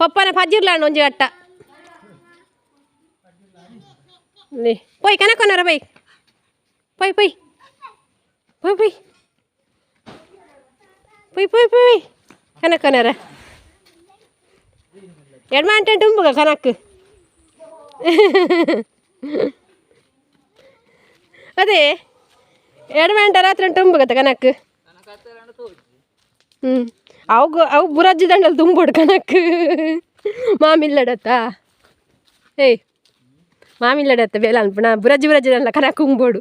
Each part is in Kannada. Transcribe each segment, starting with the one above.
ಪಪ್ಪನ ಪಜ್ಜಿರ್ಲಾಂಡ್ ಒಂಜಿ ಅಟ್ಟ ಪೊಯ್ ಕನಕೊನರ ಬೈ ಪೊಯ್ ಪೊಯ್ ಪೊಯ್ ಪೊಯ್ ಪೊಯ್ ಪೊಯ್ ಪೊಯ್ ಕನಕೊನರ ಎಡ್ಮಾಂಟೆ ತುಂಬುಗ ಕನಕ್ ಅದೇ ಎಡ್ಮಾಂಟ ರಾತ್ರಿ ತುಂಬುಗತ್ತ ಕನಕ್ ಅವು ಬುರಜ್ಜಿ ದಂಡಲ್ಲಿ ತುಂಬೋಡು ಕನಕ್ ಮಾಮಿಲ್ಲಡತ್ತ ಏಯ್ ಮಾಮಿಲ್ಲಡತ್ತ ಬೇಲ ಅನ್ಪಣ ಬುರಜ್ಜಿ ದಂಡ ಕನಕ್ ಉಂಬೋಡು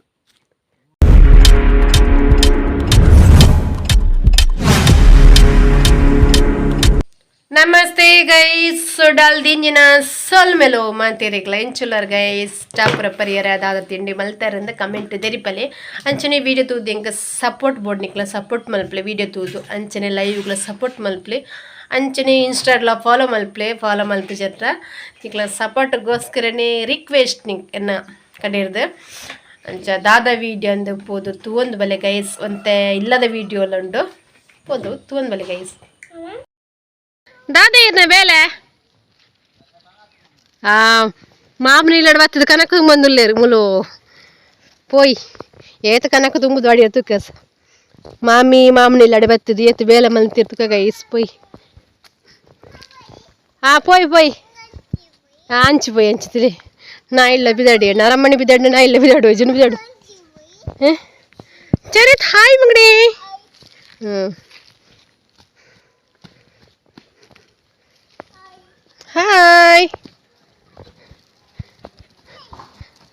ನಮಸ್ತೆ ಗೈಸ್ ಡಾಲ್ ದಿಂಜಿನ ಸೋಲ್ ಮೇಲೋ ಮಾತಿರಿಕ್ಲ ಎಂಚುಲರ್ ಗೈಸ್ ಟಾಪುರ ಪರಿಹಾರ ಅದಾದ ತಿಂಡಿ ಮಲ್ತಾರಂದ ಕಮೆಂಟ್ ತೆರಿಪಲೆ ಅಂಚನೆ ವೀಡಿಯೋ ತೂದು ಎಂಕ ಸಪೋರ್ಟ್ ಬೋರ್ಡ್ ನಿಕ್ಲ ಸಪೋರ್ಟ್ ಮಲ್ಪಲೆ ವೀಡಿಯೋ ತೂದು ಅಂಚನೆ ಲೈವ್ಗಳ ಸಪೋರ್ಟ್ ಮಲ್ಪಲೆ ಅಂಚನೆ ಇನ್ಸ್ಟಾಗ್ಲ ಫಾಲೋ ಮಲ್ಪು ಜತ್ರ ನಿಕ್ಲ ಸಪೋರ್ಟ್ಗೋಸ್ಕರನೇ ರಿಕ್ವೆಸ್ಟ್ ನಿಕ್ ಎನ್ನ ಕಡೆರ್ದು ಅಂಚ ದಾದ ವೀಡಿಯೋ ಅಂದು ಪೋದು ತೂವೊಂದು ಬಲೆ ಗೈಸ್ ಒಂತೆ ಇಲ್ಲದ ವೀಡಿಯೋ ಎಲ್ಲ ಉಂಡು ಪೋದು ತೂವೊಂದು ಬಲೆ ಗೈಸ್ ದಾದ ಇರ್ನ ಬೇಲೆ ಮಾಮೂಲಿ ಇಲ್ಲಡ ಬತ್ತದ ಕನಕ ಬಂದುಲ್ಲೇರು ಮುಲು ಪೋಯ್ ಏತ ಕನಕ ತುಂಬುದು ಅಡಿ ಎತ್ತು ಕಸ ಮಾಮೂಲಿ ಇಲ್ಲಡ ಬತ್ತದು ಏತು ಬೇಲೆ ಮಲ್ತಿರ್ತು ಗೈಸ್ ಪೋಯ್ ಪೋಯ್ ಅಂಚು ಪೋಯ್ ಅಂಚಿತ್ರಿ ನಾ ಇಲ್ಲ ಬಿದಾಡಿ ನರಮ್ಮಣಿ ಬಿದಾಡಿ ನಾ ಇಲ್ಲ ಬಿದಾಡು ಜನ ಬಿದಾಡು ಚರಿತ್ ಹಾಯ್ ಮಗಡಿ ಹಾಯ್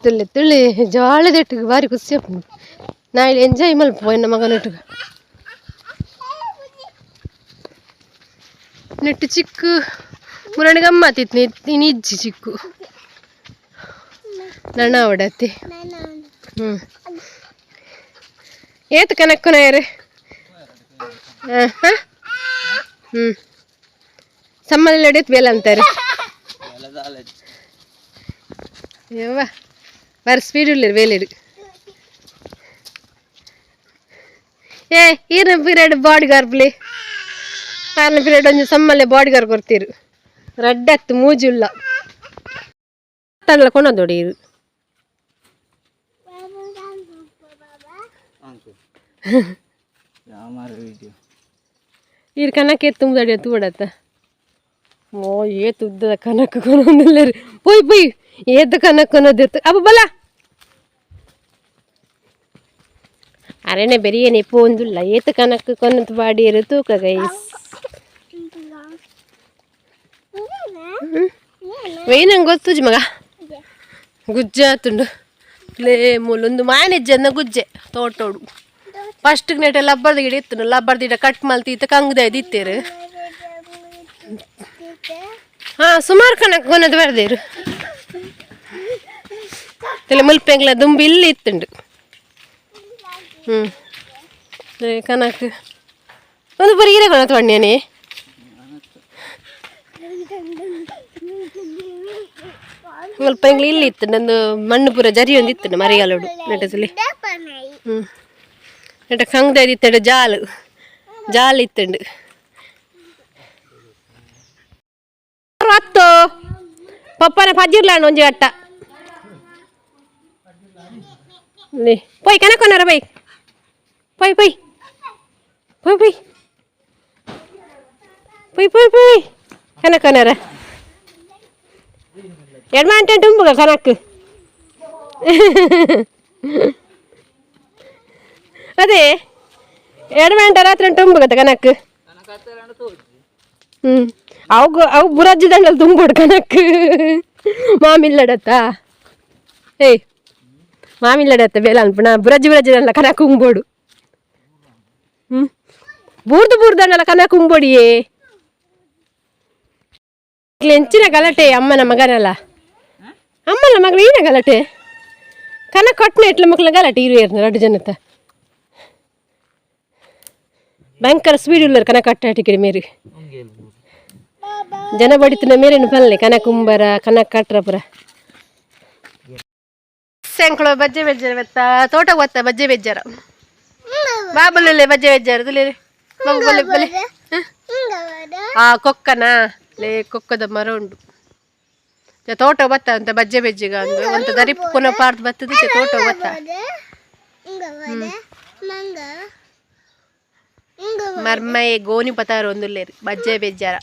ತುಳ್ಳಿ ಜಾಳದಿಟ್ಟಿಗೆ ಭಾರಿ ಖುಷಿ ನಾ ಇಲ್ಲಿ ಎಂಜಾಯ್ ಮಲ್ಪ ಎನ್ನ ಮಗನಿಟ್ಟಿಗೆ ನೆಟ್ಟು ಚಿಕ್ಕು ಮುರಣಿ ಗಮ್ಮತ್ತಿತ್ತು ನಿಜ್ಜಿ ಚಿಕ್ಕು ನಣ್ಣ ಹೊಡತ್ತಿ ಏತು ಕನಕ್ಕನ ಯಾರು ಸಮ್ಮಲ್ಲಿ ನಡೆಯುತ್ತೆ ಬೇಲ ಅಂತಾರೆ ಯವ್ವ ಬಾರಿ ಸ್ಪೀಡ್ ಇಲ್ಲರು ಬೇಲಿಡು ಈರ್ನ ಪೀರಿಯಡ್ ಬಾಡಿಗಾರ್ ಪ್ಲೇ ಆರ್ನ ಪೀರಿಯಡ್ ಒಂದು ಸಮ್ಮಲ್ಲೇ ಬಾಡಿಗಾರ್ ಕೊಡ್ತೀರು ರಡ್ಡತ್ತು ಮೂಜುಲ್ಲ ತನ್ನಲ ಕೊಂಡೋಡಿ ಇದು ಈರ್ ಕನಕ್ಕೆ ತುಂಬದಡಿ ತೂಡತ್ತ ಓ ಏತು ಉದ್ದದ ಕನಕ ಕೊನೊಂದಿಲ್ಲ ಪೊಯ್ ಏತ ಕನಕ ಕೊನೋದಿತ್ತು ಅಪ್ಪ ಬಲ ಅರೆನೆ ಬೆರಿಯನೆ ಪೋಂದುಲ್ಲ ಏತ ಕನಕ ಕೊನತ್ ಬಾಡಿ ಇರು ತೂಕ ಗೈಸ್ ನಂಗೆ ಗೊತ್ತುಜ್ ಮಗ ಗುಜ್ಜೆ ಆತುಂಡು ಲೇ ಮೂಲೊಂದು ಮಾನೆಜ್ಜನ್ನ ಗುಜ್ಜೆ ತೋಟೋಡು ಫಸ್ಟ್ ನೆಟ ಲಬ್ಬರ್ದ ಗಿಡ ಇತ್ತು ಲಬ್ಬರ್ದ ಗಿಡ ಕಟ್ ಮಲ್ತಿತ್ತು ಕಂಗ್ದಾಯ್ದು ಇತ್ತೇರು ಸುಮಾರು ಕನಕ ಕೊನದು ಬರ್ದೇರು ತಲೆ ಮುಲ್ಪೆಂಗ್ಲ ದುಂಬಿ ಇಲ್ಲಿ ಇತ್ತುಂಡು ಕನಕ ಒಂದು ಬರೀ ಗಿಡ ಕೊನತ್ ಬಣ್ಣೇನೆ ಮುಲ್ಪೆಂಗ್ಲ ಇಲ್ಲಿ ಇತ್ತು ನಂದು ಮಣ್ಣು ಪೂರ ಜರಿ ಒಂದು ಇತ್ತು ಮರಿಗಾಲೋಡು ನೆಟಸಲಿ ನೆಟ ಕಂಗ್ದಾಯ್ದು ಇತ್ತಂಡು ಜಾಲು ಇತ್ತುಂಡು ಹತ್ತು ಪಪ್ಪನ ಪಜ್ಜಿರ್ಲಾಂಡ್ ಒಂಜಿ ಅಟ್ಟ ಪೊಯ್ ಕನಕೊನರ ಬೈ ಪೊಯ್ ಪೊಯ್ ಪೊಯ್ ಪೊಯ್ ಪೊಯ್ ಪೊಯ್ ಪೊಯ್ ಕನಕೊನರ ಎಡ್ಮಾಂಟೆ ತುಂಬುಗ ಕನಕ್ ಅದೇ ಎಡ್ಮಾಂಟ ರಾತ್ರಿ ತುಂಬುಗತ್ತ ಕನಕ್ ಅವು ಬುರಜ್ಜಿ ದಂಡಲ್ಲಿ ತುಂಬೋಡು ಕನಕ್ ಮಾಮಿಲ್ಲಡತ್ತ ಏಯ್ ಮಾಮಿಲ್ಲಡತ್ತ ಬೇಲ ಅನ್ಪಣ ಬುರಜ್ಜಿ ದಂಡ ಕನಕ್ ಉಂಬೋಡು ಬೂರ್ದು ದಂಡಲ್ಲ ಕನಕ್ ಉಂಬೋಡಿಯೇ ಎಂಚಿನ ಗಲಾಟೆ ಅಮ್ಮನ ಮಗನಲ್ಲ ಅಮ್ಮನ ಮಗಳು ಏನ ಗಲಾಟೆ ಕನಕ್ ಕೊಟ್ಟನೆ ಇಟ್ಲ ಮಕ್ಳ ಗಲಾಟೆ ಇರು ಎರಡು ಜನತ್ತ ಭಯಂಕರ ಸ್ಪೀಡ್ ಇಲ್ಲರು ಕನಕ ಕಟ್ಟಾಟಿಕಡೆ ಮೇರಿ ಜನ ಬಡಿತಿನ ಮೇರೇನು ಪಲ್ಲೆ ಕನಕ ಕುಂಬರ ಕನಕ ಕಟ್ರಪುರ ಸೆಂಕ್ಳು ಬಜ್ಜೆ ಬೆಜ್ಜಾರ ಬತ್ತ ತೋಟಕ್ಕೆ ಬತ್ತ ಬಜ್ಜೆ ಬೆಜ್ಜಾರ ಬಾಬುಲಲ್ಲೇ ಬಜ್ಜೆ ಬೆಜ್ಜಾರ ತುಲೇರಿ ಬಾಬು ಬಲ್ಲೆ ಬಲ್ಲೆ ಕೊಕ್ಕನ ಲೇ ಕೊಕ್ಕದ ಮರ ಉಂಡು ತೋಟ ಬತ್ತ ಅಂತ ಬಜ್ಜೆ ಬೆಜ್ಜಿಗ ಅಂದು ಅಂತ ದರಿ ಪುನಃ ಪಾರ್ದು ಬತ್ತದ ತೋಟ ಬತ್ತ ಮರ್ಮಯೆ ಗೋನಿ ಪತಾರ ಒಂದುಲ್ಲೇರಿ ಬಜ್ಜೆ ಬೆಜ್ಜಾರ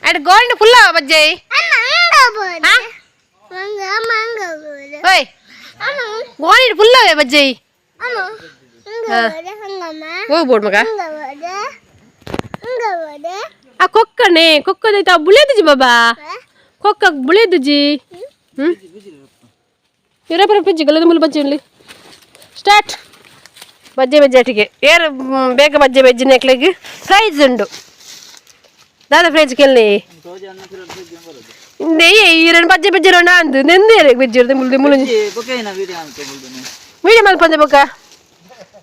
ಅಡ್ ಗೋಂಡು ಫುಲ್ಲ ಬಜ್ಜೆ ಓಯ್ ಗೋಣಿ ಫುಲ್ಲವೇ ಬಜ್ಜೆ ಹೋಗ್ಬೋಡ್ ಮಗ ಆ ಕೊಕ್ಕನೆ ಕೊಕ್ಕದೈತ ಬುಳಿಯದುಜಿ ಬಾಬಾ ಕೊಕ್ಕ ಬುಳಿಯದುಜಿ ಇರಪರ ಪಿಜ್ಜಿ ಗಲ್ಲದ ಮುಲ್ ಬಜ್ಜೆ ಉಳ್ಳಿ ಸ್ಟಾರ್ಟ್ ಬಜ್ಜೆ ಬಜ್ಜೆಟಿಗೆ ಏರು ಬೇಗ ಬಜ್ಜೆ ಬಜ್ಜಿ ನೆಕ್ಲೆಗೆ ಪ್ರೈಸ್ ಉಂಡು ದಾದಾ ಪ್ರೈಸ್ ಕೆಲ್ನಿ ಈರನ್ ಬಜ್ಜೆ ಬಜ್ಜೆ ರೋಣ ಅಂದು ನೆಂದೇರೆ ಬಜ್ಜಿ ಮುಳ್ದು ಮುಳುಂಜಿ ವಿಡಿಯೋ ಮಲ್ಪಂದೆ ಬೊಕ್ಕ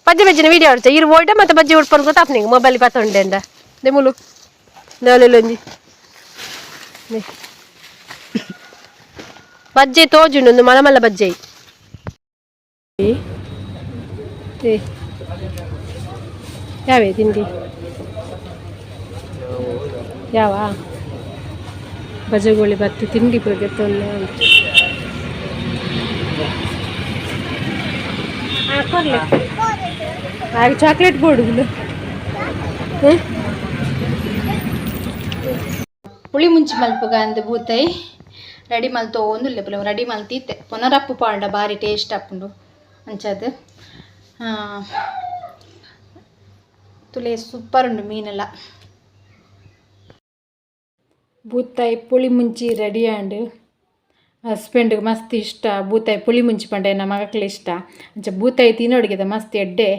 ಬಜ್ಜೆ ಬಜ್ಜಿನ ವಿಡಿಯೋ ಆಡ್ಚ ಇರು ಓಟ ಮತ್ತೆ ಬಜ್ಜಿ ಉಡ್ಪನ್ ಗೊತ್ತಾಪ್ ನಿಂಗೆ ಮೊಬೈಲ್ ಪತ್ತೊಂಡೆ ಅಂದ ದೆ ಮುಳು ನಾಲೆಲ್ಲೊಂಜಿ ಬಜ್ಜೆ ತೋಜುಂಡು ಒಂದು ಮಲಮಲ್ಲ ಬಜ್ಜೆ ಯಾವೇ ತಿಂಡಿ ಯಾವ ಬಜಗೋಳಿ ಬತ್ತು ತಿಂಡಿ ಪುರಗೆತ್ತೊಂದು ಕೊರ್ಲೆ ಹಾಗೆ ಚಾಕ್ಲೇಟ್ ಬೋರ್ಡು ಪುಳಿ ಮುಂಚಿ ಮಲ್ಪಗ ಅಂದು ಬೂತೈ ರೆಡಿ ಮಲ್ತೋ ಒಂದುಲ್ಲೆ ಪುಲ ರೆಡಿ ಮಲ್ತಿತ್ತೆ ಪುನರಪ್ಪು ಪಾಂಡ ಭಾರಿ ಟೇಸ್ಟ್ ಅಪ್ಪುಂಡು ಅಂಚದು ತುಲೆ ಸೂಪರ್ ಉಂಡು ಮೀನೆಲ್ಲ ಬೂತಾಯಿ ಪುಳಿ ಮುಂಚಿ ರೆಡಿ ಆಂಡ್ ಹಸ್ಬೆಂಡ್ಗೆ ಮಸ್ತ್ ಇಷ್ಟ ಬೂತಾಯಿ ಪುಳಿ ಮುಂಚಿ ಪಂಡ ನಮ್ಮ ಮಗಕ್ಲೆ ಇಷ್ಟ ಅಂಚ ಬೂತಾಯಿ ತಿನ್ನೋಡಿಗೆ ಮಸ್ತ್ ಎಡ್ಡೆ